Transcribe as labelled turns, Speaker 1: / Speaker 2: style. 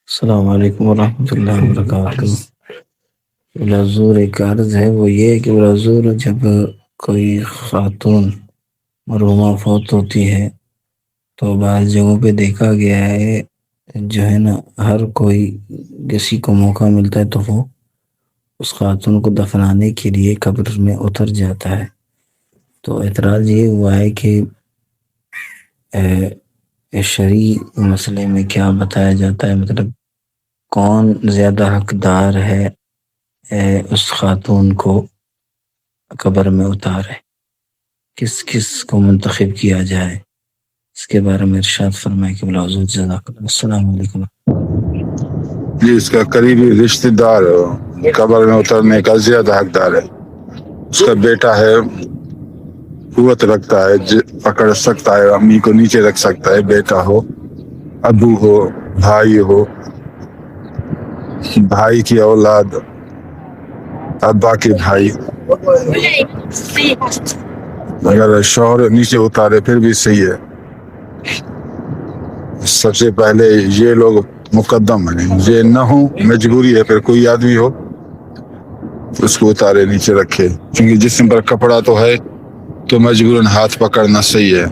Speaker 1: السلام علیکم ورحمۃ اللہ وبرکاتہ۔ بلازور ایک عرض ہے، وہ یہ ہے کہ بلازور جب کوئی خاتون مرحومہ فوت ہوتی ہے تو بعض جگہوں پہ دیکھا گیا ہے جو ہے نا، ہر کوئی کسی کو موقع ملتا ہے تو وہ اس خاتون کو دفنانے کے لیے قبر میں اتر جاتا ہے۔ تو اعتراض یہ ہوا ہے کہ شرعی مسئلے میں کیا بتایا جاتا ہے، مطلب کون زیادہ حقدار ہے اس خاتون کو قبر میں اتارے، کس کس کو منتخب کیا جائے، اس کے بارے میں ارشاد فرمائے کہ بلازور جزاک اللہ۔ السلام علیکم۔
Speaker 2: جی، اس کا قریبی رشتہ دار قبر میں اترنے کا زیادہ حقدار ہے۔ اس کا بیٹا ہے، قوت رکھتا ہے، پکڑ سکتا ہے، امی کو نیچے رکھ سکتا ہے، بیٹا ہو، ابو ہو، بھائی ہو، بھائی کی اولاد، ابا کے بھائی، اگر شوہر نیچے اتارے پھر بھی صحیح ہے۔ سب سے پہلے یہ لوگ مقدم ہیں، یہ نہ ہو مجبوری ہے، پھر کوئی آدمی ہو اس کو اتارے نیچے رکھے، کیونکہ جسم پر کپڑا تو ہے تو مجبوراً ہاتھ پکڑنا صحیح ہے۔